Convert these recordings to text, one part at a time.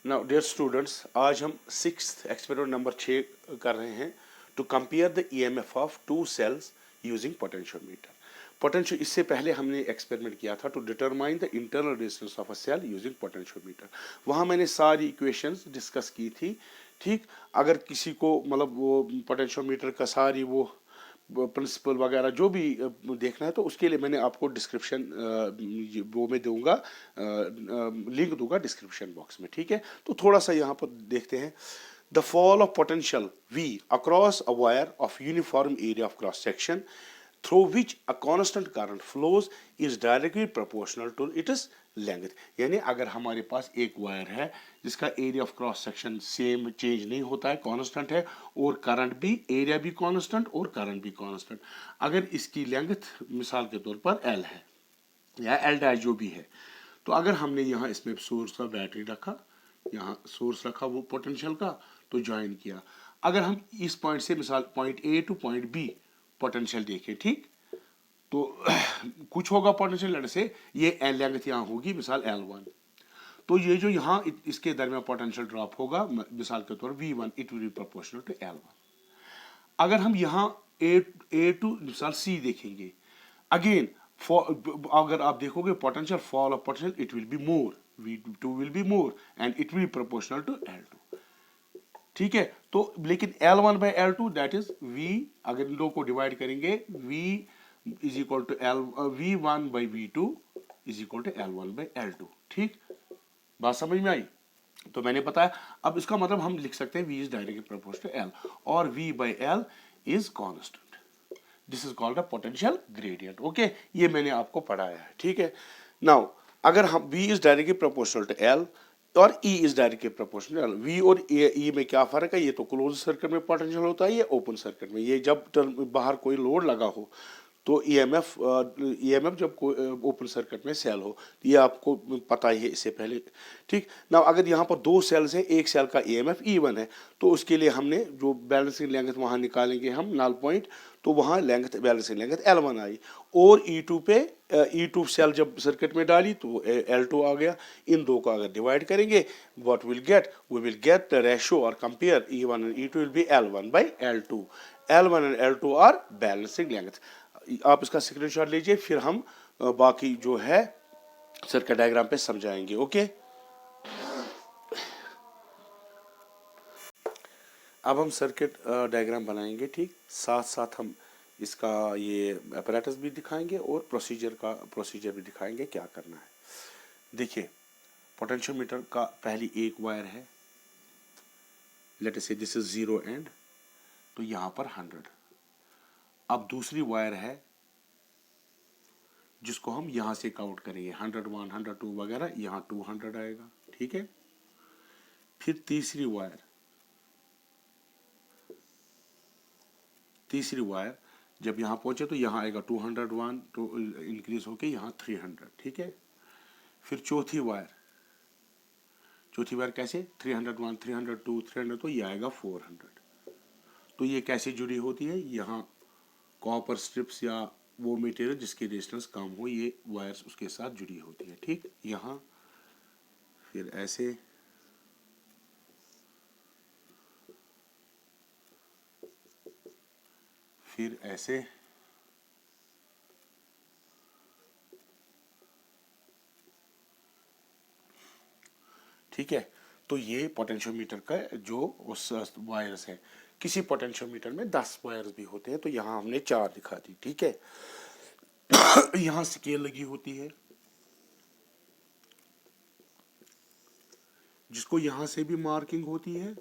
Now dear students, आज हम sixth experiment number 6 कर रहे हैं to compare the EMF of two cells using potentiometer. Potentio इससे पहले हमने एक्सपेरिमेंट किया था to determine the internal resistance of a cell using potentiometer. वहाँ मैंने सारी इक्वेशंस डिस्कस की थी। ठीक, अगर किसी को मतलब वो पोटेंशियोमीटर का सारी वो प्रिंसिपल वगैरह जो भी देखना है तो उसके लिए मैंने आपको डिस्क्रिप्शन वो मैं दूंगा, लिंक दूंगा डिस्क्रिप्शन बॉक्स में। ठीक है, तो थोड़ा सा यहाँ पर देखते हैं। The fall of potential V across a wire of uniform area of cross section through which a constant current flows is directly proportional to its length। यानी अगर हमारे पास एक वायर है जिसका area of cross section same change नहीं होता है, constant है, और करंट भी, एरिया भी कांस्टेंट और करंट भी कांस्टेंट, अगर इसकी लेंथ मिसाल के तौर पर L है या L डैश जो भी है, तो अगर हमने यहाँ इसमें सोर्स का बैटरी रखा, यहाँ सोर्स रखा वो पोटेंशियल का, तो ज्वाइन किया, अगर हम इस पॉइंट से मिसाल point A to point B potential देखें, ठीक, तो कुछ होगा पोटेंशियल से, ये लेंथ यहाँ होगी मिसाल L1, तो ये जो यहाँ इसके दरमियान पोटेंशियल ड्रॉप होगा मिसाल के तौर V1, it will be proportional to L1। अगर हम यहाँ ए टू मिसाल C देखेंगे, अगेन अगर आप देखोगे potential fall of potential it will be more, V2 will be more and it will be proportional to L2। ठीक है, तो लेकिन L1 by L2 that is V, अगर इन दो को डिवाइड करेंगे V is equal to V1 by V2 is equal to L1 by L2। ठीक, बात समझ में आई? तो मैंने बताया, अब इसका मतलब हम लिख सकते हैं V is directly proportional to L और V by L is constant. This is called a potential gradient. Okay, ये मैंने आपको पढ़ाया है। ठीक है, नाउ अगर हम V is directly proportional to L और E is directly proportional, V और E में क्या फर्क है? ये तो क्लोज सर्किट में पोटेंशियल होता है, ये ओपन सर्किट में। ये जब बाहर कोई लोड लगा हो तो ईएमएफ जब ओपन सर्किट में सेल हो, ये आपको पता ही है इससे पहले। ठीक ना, अगर यहाँ पर दो सेल्स हैं, एक सेल का ईएमएफ E1 है, तो उसके लिए हमने जो बैलेंसिंग लेंथ वहाँ निकालेंगे हम नल पॉइंट, तो वहाँ लेंथ बैलेंसिंग लेंथ L1 आई, और E2 पे E2 सेल जब सर्किट में डाली तो L2 आ गया। इन दो को अगर डिवाइड करेंगे, what will get, we will get the ratio और compare E1 and E2 will be L1 by L2। L1 and L2 are balancing length. आप इसका स्क्रीनशॉट लीजिए, फिर हम बाकी जो है सर्किट डायग्राम पे समझाएंगे। ओके, अब हम सर्किट डायग्राम बनाएंगे। ठीक, साथ साथ हम इसका ये अपैरेटस भी दिखाएंगे और प्रोसीजर भी दिखाएंगे क्या करना है। देखिए, पोटेंशियोमीटर का पहली एक वायर है, लेट अस से दिस इज 0 एंड, तो यहाँ पर 100। अब दूसरी वायर है जिसको हम यहां से काउंट करेंगे, 101, 102 वगैरह, यहां 200 आएगा। ठीक है, फिर तीसरी वायर जब यहां पहुंचे तो यहां आएगा 201, तो इंक्रीज होके यहां 300। ठीक है, फिर चौथी वायर कैसे, 301, 302, 300, तो ये आएगा 400। तो ये कैसे जुड़ी होती है? यहाँ कॉपर स्ट्रिप्स या वो मटेरियल जिसकी रेजिस्टेंस कम हो, ये वायर्स उसके साथ जुड़ी होती है। ठीक, यहाँ फिर ऐसे, फिर ऐसे, ठीक है। तो ये पोटेंशियोमीटर का जो उस वायर्स है, किसी पोटेंशियोमीटर में 10 वायर्स भी होते हैं, तो यहाँ हमने 4 दिखा दी। ठीक है, यहाँ स्केल लगी होती है जिसको यहाँ से भी मार्किंग होती है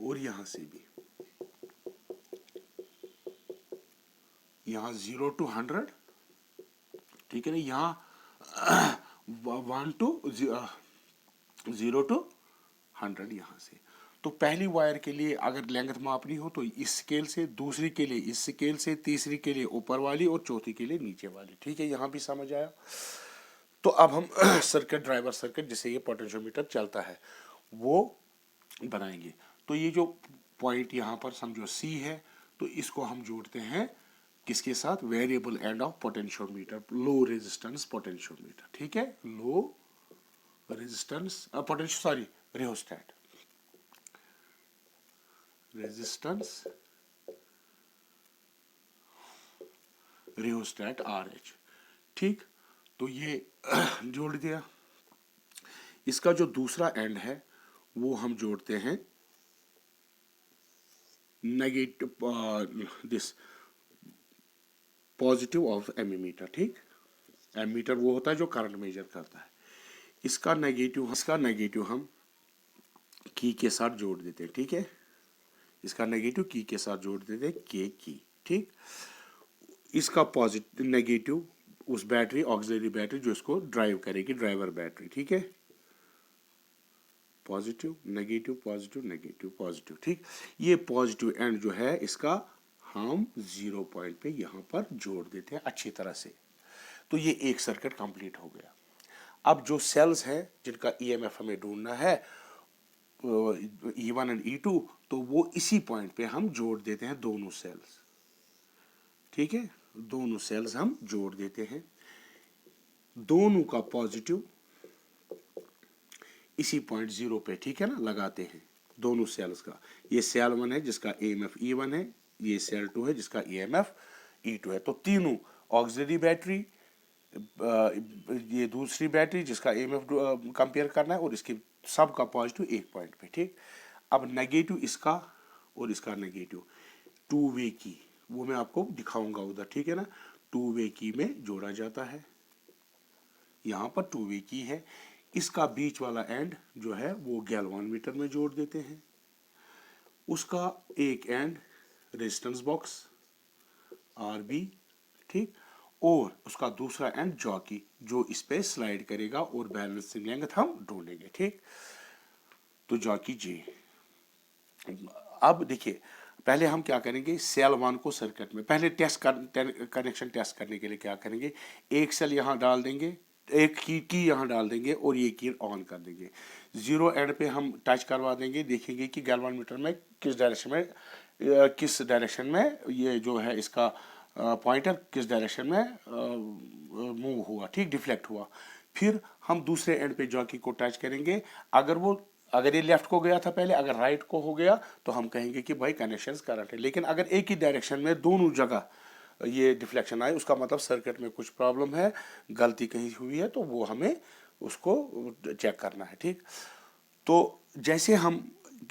और यहाँ से भी, यहाँ 0 to 100। ठीक है ना, यहाँ 1 to 0 to 100 यहाँ से। तो पहली वायर के लिए अगर लेंथ मापनी हो तो इस स्केल से, दूसरी के लिए इस स्केल से, तीसरी के लिए ऊपर वाली और चौथी के लिए नीचे वाली। ठीक है, यहाँ भी समझ आया? तो अब हम सर्किट, ड्राइवर सर्किट जिससे ये पोटेंशियोमीटर चलता है, वो बनाएंगे। तो ये जो पॉइंट यहाँ पर समझो C है, तो इसको हम जोड़ते हैं किसके साथ? Variable end of potentiometer, low resistance potentiometer. ठीक है, low resistance potential sorry rheostat, resistance rheostat RH। ठीक, तो ये जोड़ दिया। इसका जो दूसरा एंड है वो हम जोड़ते हैं नेगेटिव दिस पॉजिटिव ऑफ एमीमीटर। ठीक, एमीमीटर वो होता है जो करंट मेजर करता है। इसका नेगेटिव हम की के साथ जोड़ देते हैं। ठीक है, इसका नेगेटिव की के साथ जोड़ देते हैं, के की। ठीक, इसका पॉजिटिव नेगेटिव उस बैटरी ऑक्सिलरी बैटरी जो इसको ड्राइव करेगी, ड्राइवर बैटरी। ठीक है, positive negative positive negative positive. ठीक, ये पॉजिटिव एंड जो है इसका हम 0 पॉइंट पे यहाँ पर जोड़ देते हैं अच्छी तरह से। तो ये एक सर्किट कंप्लीट हो गया। अब जो सेल्स हैं जिनका ईएमएफ हमें ढूंढना है E1 एंड E2, तो वो इसी पॉइंट पे हम जोड़ देते हैं दोनों सेल्स। ठीक है, दोनों सेल्स हम जोड़ देते हैं, दोनों का पॉजिटिव इसी पॉइंट 0 पे, ठीक है ना, लगाते हैं दोनों सेल्स का। ये सेल 1 है जिसका EMF E1 है, ये सेल 2 है जिसका EMF E2 है। तो तीनों ऑक्सिलरी बैटरी, ये दूसरी बैटरी जिसका EMF कंपेयर करना है, और इसके सब का पॉजिटिव एक पॉइंट पे। ठीक, अब नेगेटिव इसका और इसका नेगेटिव 2 वे की, वो मैं आपको दिखाऊंगा उधर। ठीक है ना, 2 वे की में जोड़ा जाता है। यहाँ पर 2 वे की है, इसका बीच वाला एंड जो है वो गैल्वानोमीटर में जोड़ देते हैं, उसका एक एंड रेजिस्टेंस बॉक्स RB। ठीक, और उसका दूसरा एंड जॉकी जो इस पे स्लाइड करेगा और बैलेंसिंग लेंथ हम ढूंढेंगे। ठीक, तो जॉकी J। अब देखिए, पहले हम क्या करेंगे, सेल 1 को सर्किट में पहले कनेक्शन टेस्ट करने के लिए क्या करेंगे, एक सेल यहाँ डाल देंगे, एक की यहाँ डाल देंगे और ये की ऑन कर देंगे। 0 एंड पे हम टच करवा देंगे, देखेंगे कि गैल्वानोमीटर में किस डायरेक्शन में ये जो है इसका पॉइंटर किस डायरेक्शन में मूव हुआ। ठीक, डिफ्लेक्ट हुआ। फिर हम दूसरे एंड पे जॉकी को टच करेंगे, अगर ये लेफ्ट को गया था पहले, अगर राइट को हो गया तो हम कहेंगे कि भाई कनेक्शंस करंट है। लेकिन अगर एक ही डायरेक्शन में दोनों जगह ये डिफ्लेक्शन आए, उसका मतलब सर्किट में कुछ प्रॉब्लम है, गलती कहीं हुई है, तो वो हमें उसको चेक करना है। ठीक, तो जैसे हम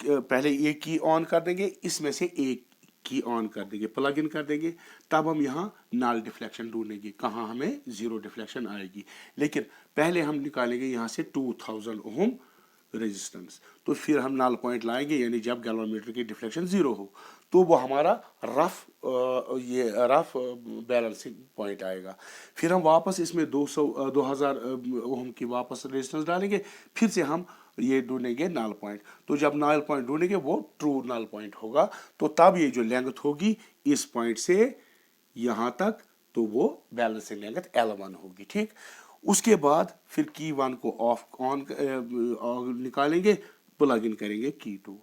पहले ये की ऑन कर देंगे, इसमें से एक की ऑन कर देंगे, प्लग इन कर देंगे, तब हम यहाँ नाल डिफ्लेक्शन ढूंढेंगे, कहाँ हमें 0 डिफ्लेक्शन आएगी। लेकिन पहले हम निकालेंगे यहाँ से 2000 ओम रेजिस्टेंस, तो फिर हम नाल पॉइंट लाएंगे, यानी जब गैल्वानोमीटर की डिफ्लेक्शन 0 हो तो वो हमारा रफ बैलेंसिंग पॉइंट आएगा। फिर हम वापस इसमें 2000 ओम की वापस रेजिस्टेंस डालेंगे, फिर से हम ये ढूंढेंगे नाल पॉइंट। तो जब नाल पॉइंट ढूंढेंगे वो ट्रू नाल पॉइंट होगा, तो तब ये जो लेंथ होगी इस पॉइंट से यहाँ तक, तो वो बैलेंसिंग लेंथ L1 होगी। ठीक, उसके बाद फिर की 1 को ऑफ ऑन निकालेंगे, प्लग इन करेंगे की 2।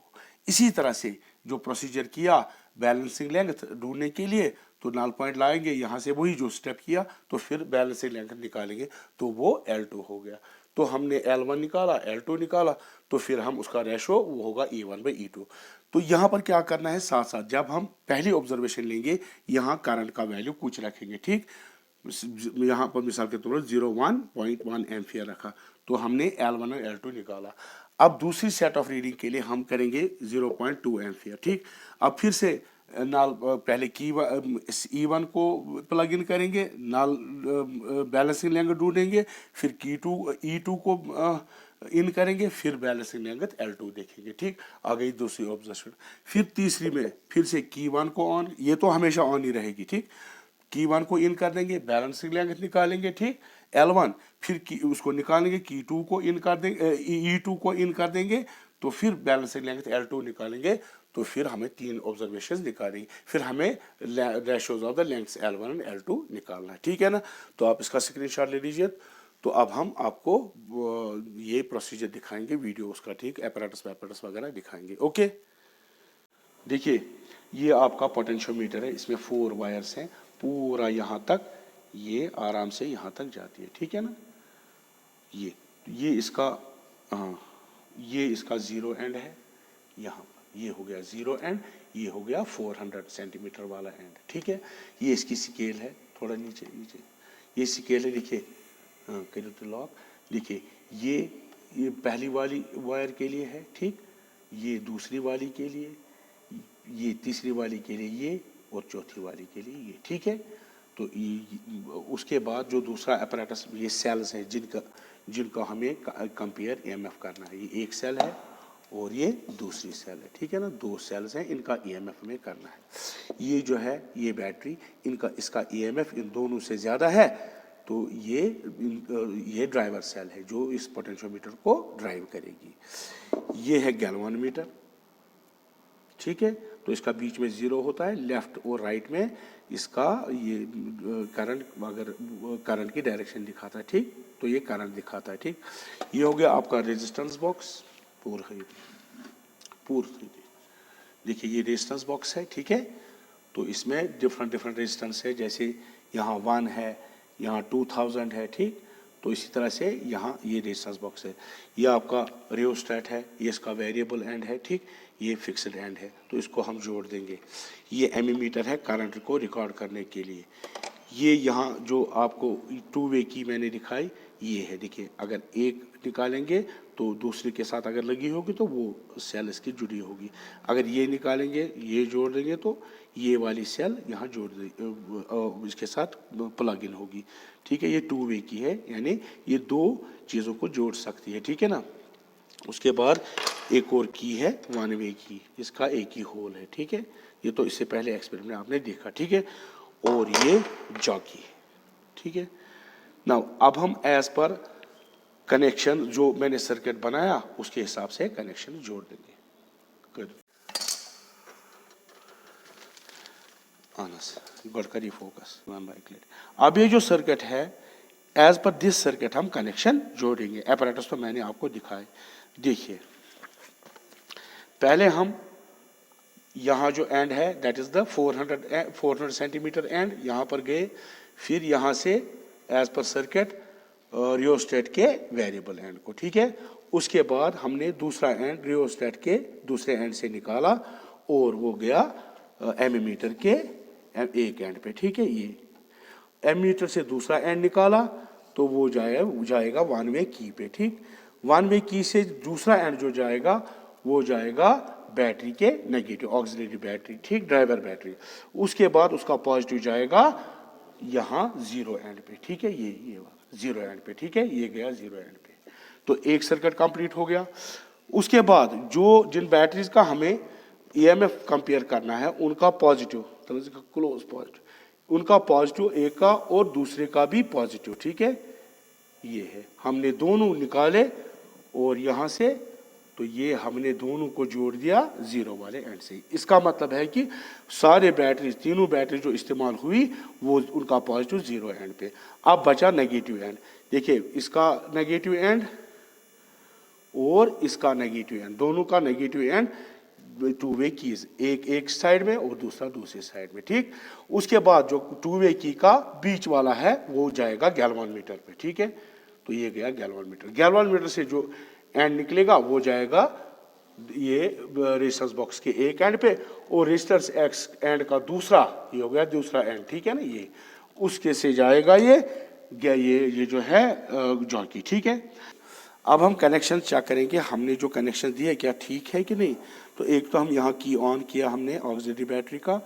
इसी तरह से जो प्रोसीजर किया बैलेंसिंग लेंथ ढूंढने के लिए, तो नाल पॉइंट लाएंगे, यहाँ से वही जो स्टेप किया, तो फिर बैलेंसिंग लेंथ निकालेंगे, तो वो L2 हो गया। तो हमने L1 निकाला, L2 निकाला, तो फिर हम उसका रेशो वो होगा E1/E2। तो यहाँ पर क्या करना है, साथ साथ जब हम पहली ऑब्जर्वेशन लेंगे, यहाँ करंट का वैल्यू कुछ रखेंगे। ठीक, यहाँ पर मिसाल के तौर पर 01.1 एम्पियर रखा, तो हमने L1 और L2 निकाला। अब दूसरी सेट ऑफ रीडिंग के लिए हम करेंगे 0.2 एम्पियर। ठीक, अब फिर से नाल पहले की E1 को प्लग इन करेंगे, नाल बैलेंसिंग लेंथ ढूंढेंगे, फिर E2 को इन करेंगे, फिर बैलेंसिंग लेंथ L2 देखेंगे। ठीक, आ गई दूसरी ऑब्जर्वेशन। फिर तीसरी में फिर से की 1 को ऑन, ये तो हमेशा ऑन ही रहेगी। ठीक, की 1 को इन कर देंगे, बैलेंसिंग लेंथ निकालेंगे। ठीक, L1, फिर उसको निकालेंगे, की 2 को इन कर देंगे, E2 को इन कर देंगे, तो फिर बैलेंसिंग लेंथ L2 निकालेंगे। तो फिर हमें 3 ऑब्जर्वेशंस निकालेंगे, फिर हमें ratios of the lengths L1 and L2 निकालना है। ठीक है ना, तो आप इसका स्क्रीनशॉट ले लीजिए। तो अब हम आपको ये प्रोसीजर दिखाएंगे, वीडियो उसका, ठीक, एपरेटस वगैरह दिखाएंगे। ओके, देखिए ये आपका पोटेंशियोमीटर है, इसमें 4 वायर्स हैं, पूरा यहाँ तक ये आराम से यहाँ तक जाती है। ठीक है ना, ये ये इसका हाँ, ये इसका ज़ीरो एंड है यहाँ, ये हो गया ज़ीरो एंड, ये हो गया 400 सेंटीमीटर वाला एंड, ठीक है। ये इसकी स्केल है, थोड़ा नीचे नीचे, ये स्केल है, देखिए करिए तो लॉक, देखिए ये पहली वाली वायर के लिए है, ठीक, ये दूसरी वाली के लिए, ये तीसरी वाली के लिए ये, और चौथी वाली के लिए ये, ठीक है। तो उसके बाद जो दूसरा अपैरेटस, ये सेल्स हैं जिनका हमें कंपेयर ईएमएफ करना है। ये एक सेल है और ये दूसरी सेल है, ठीक है ना, दो सेल्स हैं, इनका ईएमएफ में करना है। ये जो है ये बैटरी, इसका ईएमएफ इन दोनों से ज़्यादा है, तो ये ड्राइवर सेल है जो इस पोटेंशियोमीटर को ड्राइव करेगी। ये है गैल्वानोमीटर, ठीक है। तो इसका बीच में ज़ीरो होता है, लेफ्ट और राइट में इसका ये करंट, अगर करंट की डायरेक्शन दिखाता है, ठीक, तो ये करंट दिखाता है, ठीक। ये हो गया आपका रेजिस्टेंस बॉक्स, पूर्ण देखिए ये रेजिस्टेंस बॉक्स है, ठीक है। तो इसमें डिफरेंट रेजिस्टेंस है, जैसे यहाँ 1 है, यहाँ 2000 है, ठीक। तो इसी तरह से यहाँ ये रेजिस्टेंस बॉक्स है। ये आपका रियोस्टेट है, ये इसका वेरिएबल एंड है, ठीक, ये फिक्स्ड एंड है, तो इसको हम जोड़ देंगे। ये एमीमीटर है करंट को रिकॉर्ड करने के लिए। ये यहाँ जो आपको टू वे की मैंने दिखाई, ये है, देखिए अगर एक निकालेंगे तो दूसरे के साथ अगर लगी होगी तो वो सेल इसकी जुड़ी होगी, अगर ये निकालेंगे, ये जोड़ देंगे तो ये वाली सेल यहाँ जोड़ दे इसके साथ प्लग इन होगी, ठीक है। ये टू वे की है, यानी ये दो चीज़ों को जोड़ सकती है, ठीक है ना। उसके बाद एक और की है वन वे की, इसका एक ही होल है, ठीक है। ये तो इससे पहले एक्सपेरिमेंट आपने देखा, ठीक है। और ये जॉकी, ठीक है। नाउ अब हम एज पर कनेक्शन जो मैंने सर्किट बनाया उसके हिसाब से कनेक्शन जोड़ देंगे। गुड, गॉड करिए फोकस। अब ये जो सर्किट है, एज पर दिस सर्किट हम कनेक्शन जोड़ेंगे। apparatus तो मैंने आपको दिखाए, देखिए पहले हम यहाँ जो एंड है that is the 400 centimetre and, यहाँ पर गए, फिर यहाँ से एज पर सर्किट रियोस्टेट के वेरिएबल एंड को, ठीक है। उसके बाद हमने दूसरा एंड रियोस्टेट के दूसरे एंड से निकाला और वो गया एमीमीटर के एक एंड पे, ठीक है। ये एमीमीटर से दूसरा एंड निकाला तो वो जाएगा वन वे की पे, ठीक। वन वे की से दूसरा एंड जो जाएगा वो जाएगा बैटरी के नेगेटिव ऑक्सिलरी बैटरी, ठीक, ड्राइवर बैटरी। उसके बाद उसका पॉजिटिव जाएगा यहाँ जीरो एंड पे, ठीक है, ये वाला जीरो एंड पे, ठीक है, ये गया जीरो एंड पे। तो एक सर्किट कंप्लीट हो गया। उसके बाद जिन बैटरीज का हमें ईएमएफ कंपेयर करना है उनका पॉजिटिव, क्लोज पॉजिटिव, उनका पॉजिटिव एक का और दूसरे का भी पॉजिटिव, ठीक है। ये है, हमने दोनों निकाले और यहाँ से तो ये हमने दोनों को जोड़ दिया जीरो वाले एंड से। इसका मतलब है कि सारे बैटरी, तीनों बैटरी जो इस्तेमाल हुई वो उनका पॉजिटिव जीरो एंड पे। अब बचा नेगेटिव एंड, देखिए इसका नेगेटिव एंड और इसका नेगेटिव एंड, दोनों का negative and two way keys, एक साइड में और दूसरा दूसरी साइड में, ठीक। उसके बाद जो टू वे की का बीच वाला है वो जाएगा गैल्वानोमीटर पे, ठीक है। तो ये गया गैल्वानोमीटर। गैल्वानोमीटर से जो एंड निकलेगा वो जाएगा ये रेजिस्टेंस बॉक्स के एक एंड पे, और रेजिस्टेंस एक्स एंड का दूसरा, ये हो गया दूसरा एंड, ठीक है ना, ये उसके से जाएगा ये जो है जॉकी, ठीक है। अब हम कनेक्शन चेक करेंगे, हमने जो कनेक्शन दिए क्या ठीक है कि नहीं। तो एक तो हम यहाँ की ऑन किया हमने ऑक्सिलरी बैटरी का,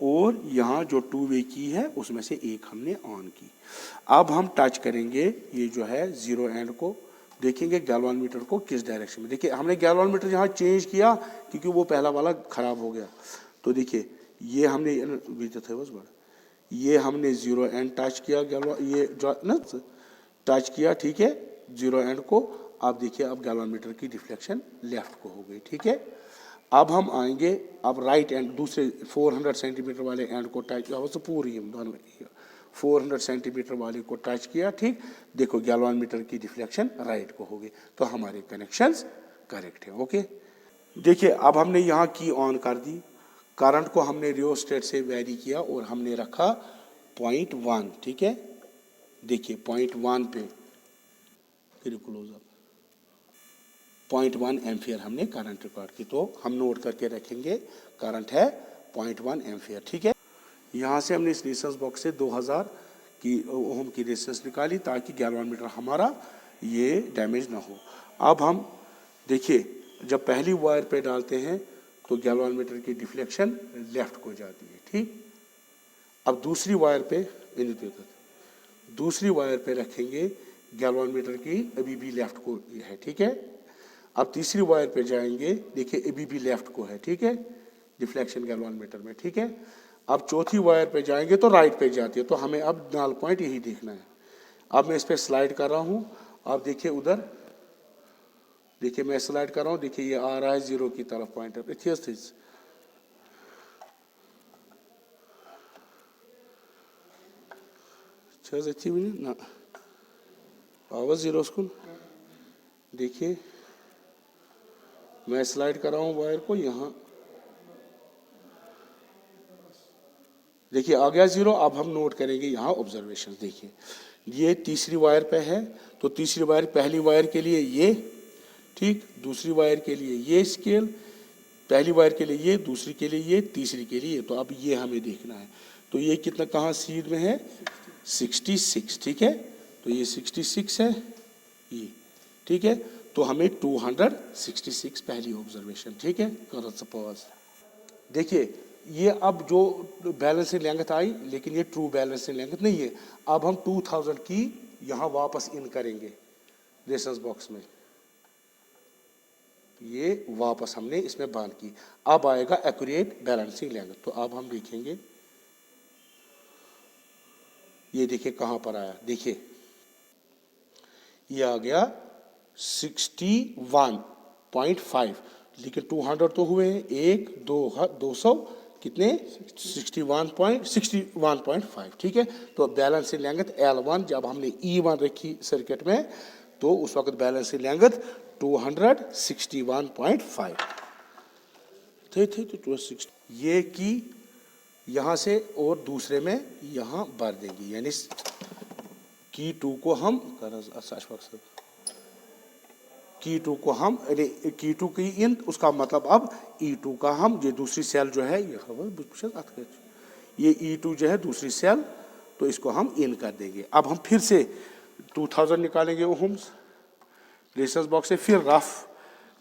और यहाँ जो टू वे की है उसमें से एक हमने ऑन की। अब हम टच करेंगे ये जो है जीरो एंड को, देखेंगे गैल्वानोमीटर को किस डायरेक्शन में। देखिए हमने गैल्वानोमीटर यहाँ चेंज किया क्योंकि वो पहला वाला खराब हो गया। तो देखिए ये हमने ये हमने जीरो एंड टच किया, ये ना टच किया, ठीक है, जीरो एंड को। आप देखिए अब गैल्वानोमीटर की डिफ्लेक्शन लेफ्ट को हो गई, ठीक है। अब हम आएंगे, अब राइट एंड दूसरे 400 सेंटीमीटर वाले एंड को टच किया, पूरी 400 सेंटीमीटर वाले को टच किया, ठीक। देखो गैल्वानोमीटर की डिफ्लेक्शन राइट को होगी, तो हमारे कनेक्शंस करेक्ट है, ओके। देखिए अब हमने यहाँ की ऑन कर दी, करंट को हमने रियोस्टेट से वेरी किया और हमने रखा 0.1, ठीक है। देखिए 0.1 पे फिर क्लोजअप 0.1 एम्पियर हमने करंट रिकॉर्ड की, तो हम नोट करके रखेंगे करंट है 0.1 एम्पियर। ठीक है, यहाँ से हमने इस रेजिस्टेंस बॉक्स से 2000 की ओम की रेजिस्टेंस निकाली ताकि गैल्वानोमीटर हमारा ये डैमेज ना हो। अब हम देखिए जब पहली वायर पे डालते हैं तो गैल्वानोमीटर की डिफ्लेक्शन लेफ्ट को जाती है। ठीक, अब दूसरी वायर पे रखेंगे, गैल्वानोमीटर की अभी भी लेफ्ट को है। ठीक है, अब तीसरी वायर पे जाएंगे, देखिए अभी भी लेफ्ट को है। ठीक है, डिफ्लेक्शन गैल्वानोमीटर में। ठीक है, अब चौथी वायर पे जाएंगे तो राइट पे जाती है, तो हमें अब नल पॉइंट यही देखना है। अब मैं इस पर स्लाइड कर रहा हूँ, आप देखिए उधर, देखिए मैं स्लाइड कर रहा हूँ, देखिए ये आ रहा है 0 की तरफ पॉइंटर। ना आवाज 0 स्कूल, देखिए मैं स्लाइड कर रहा हूँ वायर को, यहाँ देखिए आ गया 0। अब हम नोट करेंगे यहाँ ऑब्जर्वेशन। देखिए ये तीसरी वायर पे है, तो तीसरी वायर पहली वायर के लिए ये, ठीक, दूसरी वायर के लिए ये स्केल, पहली वायर के लिए ये, दूसरी के लिए ये, तीसरी के लिए, तो अब ये हमें देखना है। तो ये कितना कहाँ सीध में है 66। ठीक है, तो ये 66 है ये। ठीक है, तो हमें 266 पहली ऑब्जर्वेशन। ठीक है, करो सपोज देखिए ये अब जो बैलेंसिंग लेंथ आई, लेकिन ये ट्रू बैलेंसिंग लेंथ नहीं है। अब हम 2000 की यहाँ वापस इन करेंगे रेजिस्टेंस बॉक्स में, ये वापस हमने इसमें बांध की, अब आएगा एक्यूरेट बैलेंसिंग लेंथ। तो अब हम देखेंगे, ये देखिए कहाँ पर आया, देखिए ये आ गया 61.5, लेकिन 200 तो हुए हैं, 200 कितने 61.5। ठीक है, तो बैलेंसिंग लेंथ L1 जब हमने E1 रखी सर्किट में, तो उस वक्त बैलेंसिंग लेंथ 261.5 थे। तो 260 ये की यहाँ से और दूसरे में यहाँ भर देंगे, यानी की 2 को हम की 2 की इन, उसका मतलब अब E2 का हम, ये दूसरी सेल जो है ये E2 जो है दूसरी सेल, तो इसको हम इन कर देंगे। अब हम फिर से 2000 निकालेंगे ओम्स रेजिस्टेंस बॉक्स से, फिर रफ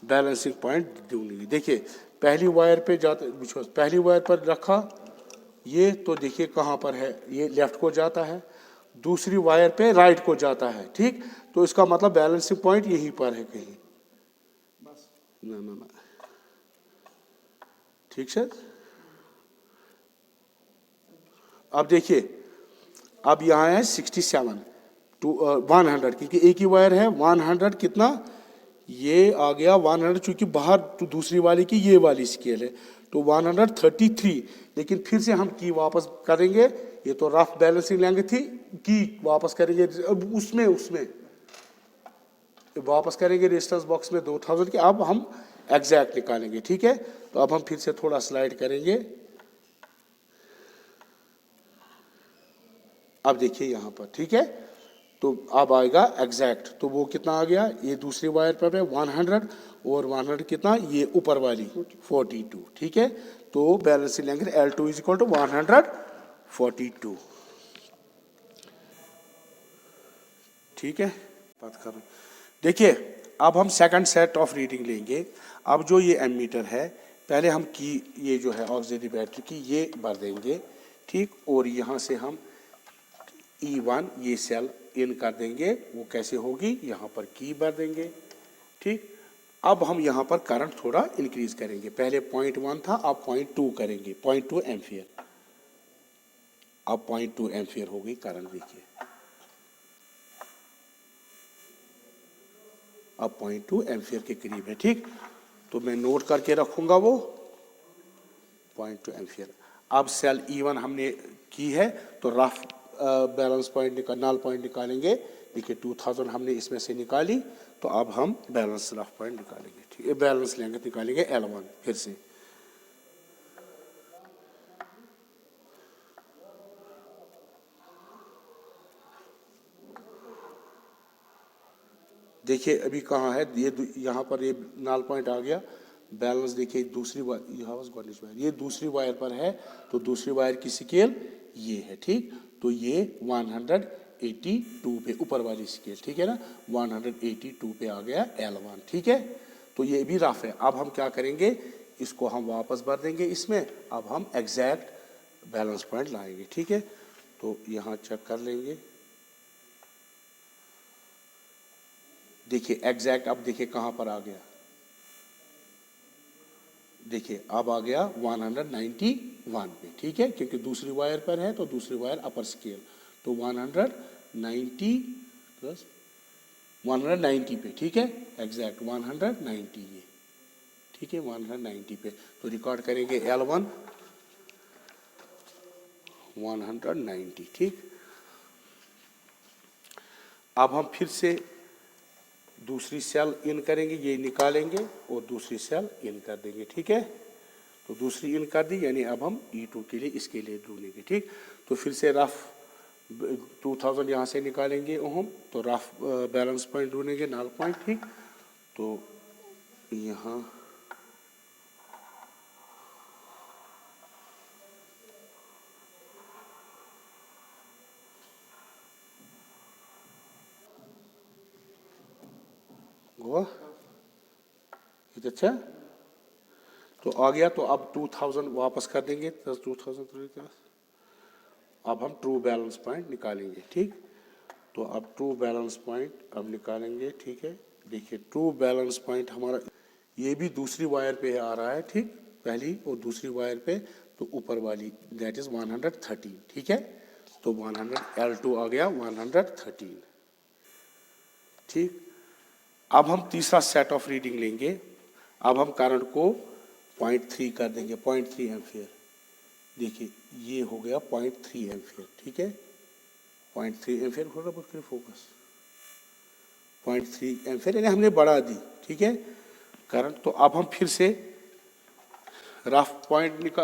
बैलेंसिंग पॉइंट ढूंढेंगे। देखिए पहली वायर पे जाते, पहली वायर पर रखा ये, तो देखिए कहाँ पर है, ये लेफ्ट को जाता है, दूसरी वायर पे राइट को जाता है। ठीक, तो इसका मतलब बैलेंसिंग पॉइंट यहीं पर है कहीं, ना ठीक सर। अब देखिए अब यहाँ है 67 टू 100, क्योंकि एक ही वायर है। 100 कितना, ये आ गया 100, चूंकि बाहर तो दूसरी वाली की ये वाली स्केल है, तो 133। लेकिन फिर से हम की वापस करेंगे, ये तो रफ बैलेंसिंग लेंगे थी, की वापस करेंगे उसमें वापस करेंगे रेजिस्टेंस बॉक्स में 2000 के। अब हम एग्जैक्ट निकालेंगे। ठीक है, तो अब हम फिर से थोड़ा स्लाइड करेंगे, अब देखिए यहाँ पर। ठीक है, तो अब आएगा एग्जैक्ट, तो वो कितना आ गया, ये दूसरी वायर पर है 100, और 100 कितना, ये ऊपर वाली 42। ठीक है, तो बैलेंसिंग लेंगे L2 इज इक्वल टू 142। ठीक है, बात कर रहे देखिए अब हम सेकंड सेट ऑफ रीडिंग लेंगे। अब जो ये एमीटर है, पहले हम की ये जो है ऑक्सिलरी बैटरी की ये भर देंगे। ठीक, और यहाँ से हम E1 ये सेल इन कर देंगे, वो कैसे होगी, यहाँ पर की भर देंगे। ठीक, अब हम यहाँ पर करंट थोड़ा इंक्रीज करेंगे, पहले 0.1 था, अब 0.2 करेंगे, 0.2 एम्पियर। अब 0.2 एम्पियर हो गई करंट, देखिए अब 0.2 एम्पियर के करीब है। ठीक, तो मैं नोट करके रखूंगा वो 0.2 एम्पियर। अब सेल E1 हमने की है, तो rough balance point null point निकालेंगे। देखिए 2000 हमने इसमें से निकाली, तो अब हम बैलेंस रफ पॉइंट निकालेंगे। ठीक है, बैलेंस लेंगे निकालेंगे L1 फिर से। देखिए अभी कहाँ है ये, यहाँ पर ये नाल पॉइंट आ गया। बैलेंस देखिए दूसरी वायर, ये दूसरी वायर पर है, तो दूसरी वायर की स्केल ये है, ठीक। तो ये 182 पे ऊपर वाली स्केल, ठीक है ना, 182 पे आ गया L1, ठीक है। तो ये भी रफ है। अब हम क्या करेंगे, इसको हम वापस भर देंगे इसमें। अब हम एग्जैक्ट बैलेंस पॉइंट लाएंगे, ठीक है। तो यहाँ चेक कर लेंगे, देखिए एग्जैक्ट, अब देखिए कहाँ पर आ गया, देखिए अब आ गया 191 पे, ठीक है, क्योंकि दूसरी वायर पर है तो दूसरी वायर अपर स्केल, तो 190 प्लस 190 पे, ठीक है, एग्जैक्ट 190 ये, ठीक है, 190 पे। तो रिकॉर्ड करेंगे L1 190, ठीक। अब हम फिर से दूसरी सेल इन करेंगे, ये निकालेंगे और दूसरी सेल इन कर देंगे, ठीक है। तो दूसरी इन कर दी, यानी अब हम E2 के लिए इसके लिए ढूंढेंगे, ठीक। तो फिर से रफ 2000 यहाँ से निकालेंगे ओम, तो रफ बैलेंस पॉइंट ढूंढेंगे, नल पॉइंट, ठीक। तो यहाँ अच्छा, तो आ गया। तो अब 2000 वापस कर देंगे, 2000। अब हम ट्रू बैलेंस पॉइंट निकालेंगे, ठीक। तो अब ट्रू बैलेंस पॉइंट अब निकालेंगे, ठीक है। देखिए ट्रू बैलेंस पॉइंट हमारा ये भी दूसरी वायर पे आ रहा है, ठीक, पहली और दूसरी वायर पे, तो ऊपर वाली दैट इज 113, ठीक है। तो 100 L2 आ गया 113, ठीक। अब हम तीसरा सेट ऑफ रीडिंग लेंगे। अब हम करंट को 0.3 कर देंगे, 0.3 एम्पियर। देखिए ये हो गया 0.3 एम्पियर, ठीक है, 0.3 एम्पियर, थोड़ा बहुत करिए फोकस, 0.3 एम्पियर यानी हमने बढ़ा दी, ठीक है, करंट। तो अब हम फिर से rough point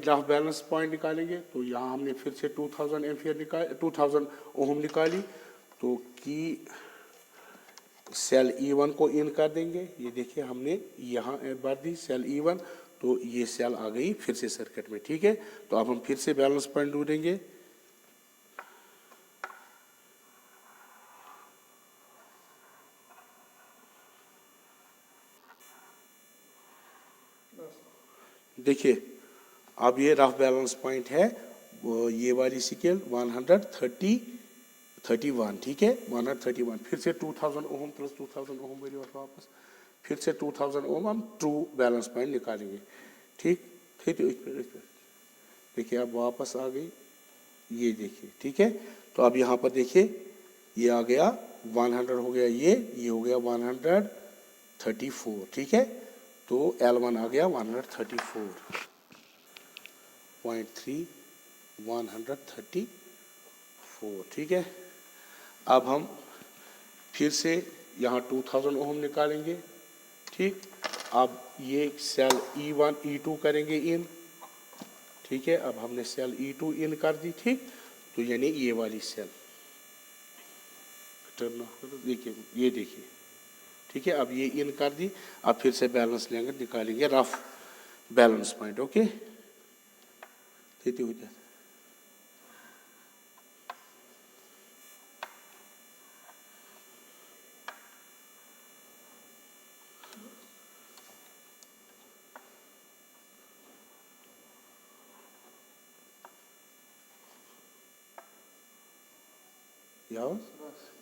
rough balance point निकालेंगे। तो यहाँ हमने फिर से 2000 एम्पियर 2000 ओम निकाली, तो की सेल E1 को इन कर देंगे। ये देखिए हमने यहाँ भर दी सेल E1, तो ये सेल आ गई फिर से सर्किट में, ठीक है। तो अब हम फिर से बैलेंस पॉइंट ढूंढेंगे। देखिए अब ये रफ बैलेंस पॉइंट है, वो ये वाली स्केल 131, ठीक है, 131। फिर से 2000 ओम प्लस 2000 ओम मेरी वापस, फिर से 2000 ओम हम ट्रू बैलेंस पॉइंट निकालेंगे, ठीक। देखिए अब वापस आ गई, ये देखिए, ठीक है। तो अब यहाँ पर देखिए ये आ गया 100 हो गया, ये हो गया 134, ठीक है। तो L1 आ गया 134.3 134, ठीक है। अब हम फिर से यहाँ 2000 ओम निकालेंगे, ठीक। अब ये सेल E1 E2 करेंगे इन, ठीक है। अब हमने सेल E2 इन कर दी, ठीक। तो यानी ये वाली सेल देखिए, ये देखिए, ठीक है। अब ये इन कर दी। अब फिर से बैलेंस लेंगे, निकालेंगे रफ बैलेंस पॉइंट, ओके। हो जाए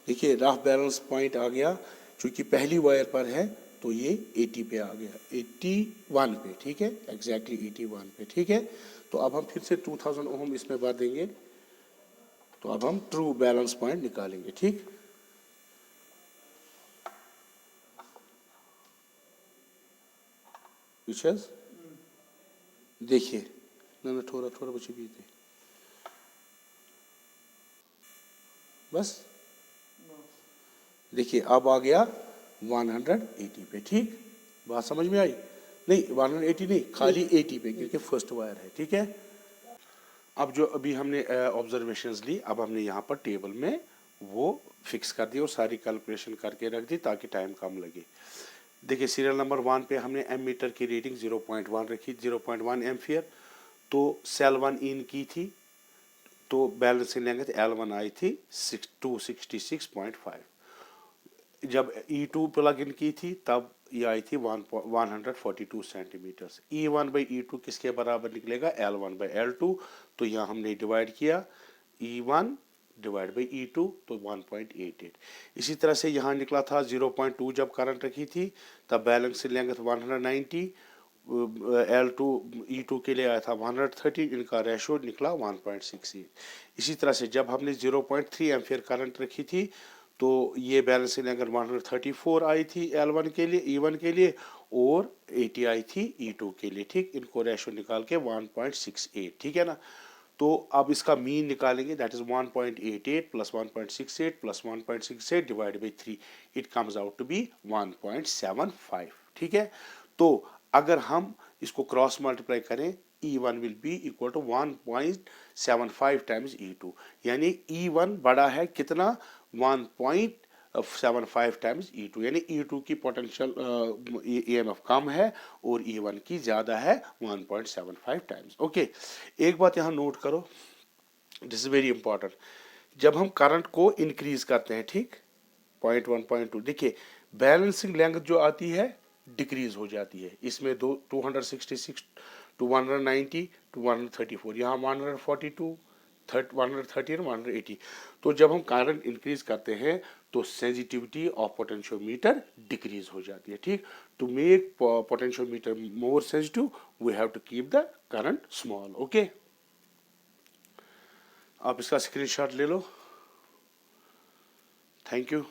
देखिए रफ बैलेंस पॉइंट आ गया, क्योंकि पहली वायर पर है तो ये 80 पे आ गया, 81 पे, ठीक है, एग्जैक्टली 81 पे, ठीक है। तो अब हम फिर से 2000 ओम इसमें भर देंगे। तो अब हम ट्रू बैलेंस पॉइंट निकालेंगे, ठीक। देखिए ना थोड़ा बच्चे भी थे, बस देखिए अब आ गया 180 पे, ठीक। बात समझ में आई? नहीं 180 नहीं, खाली 80 पे, क्योंकि फर्स्ट वायर है, ठीक है। अब जो अभी हमने ऑब्जर्वेशंस ली, अब हमने यहाँ पर टेबल में वो फिक्स कर दी और सारी कैलकुलेशन करके रख दी ताकि टाइम कम लगे। देखिए सीरियल नंबर 1 पे हमने एमीटर की रीडिंग 0.1 रखी, 0.1 एम्पियर। तो सेल 1 इन की थी तो बैलेंसिंग लेंथ L1 आई थी 266.5। जब E2 प्लग इन की थी तब ये आई थी 142 सेंटीमीटर्स। E1/E2 किसके बराबर निकलेगा? L1/L2। तो यहाँ हमने डिवाइड किया E1 डिवाइड बाई E2 तो 1.88। इसी तरह से यहाँ निकला था 0.2 जब करंट रखी थी तब बैलेंस लेंथ 190, L2 E2 के लिए आया था 130, इनका रेशो निकला 1.68। इसी तरह से जब हमने 0.3 एम्पियर करंट रखी थी तो ये बैलेंसिंग लेंथ 134 आई थी L1 के लिए, E1 के लिए, और 80 आई थी E2 के लिए। ठीक, इनको रेशो निकाल के 1.68, ठीक है ना। तो अब इसका मीन निकालेंगे, that is 1.88 plus 1.68 plus 1.68 divide by 3, it comes out to be 1.75। ठीक है, तो अगर हम इसको क्रॉस मल्टीप्लाई करें E1 will be equal to 1.75 times E2, यानी E1 बड़ा है कितना? 1.75 टाइम्स E2, यानी E2 की पोटेंशियल EMF कम है और E1 की ज़्यादा है 1.75 टाइम्स। ओके, एक बात यहाँ नोट करो, दिस इज वेरी इंपॉर्टेंट। जब हम करंट को इंक्रीज करते हैं, ठीक, 0.1 0.2, देखिए बैलेंसिंग लेंथ जो आती है डिक्रीज हो जाती है। इसमें 266 टू 190 टू 134, यहाँ 142 130 और 180। तो जब हम करंट इंक्रीज करते हैं तो सेंसिटिविटी ऑफ पोटेंशियोमीटर डिक्रीज हो जाती है। ठीक, to make potentiometer more sensitive we have to keep the current small. Okay, आप इसका स्क्रीनशॉट ले लो। Thank you.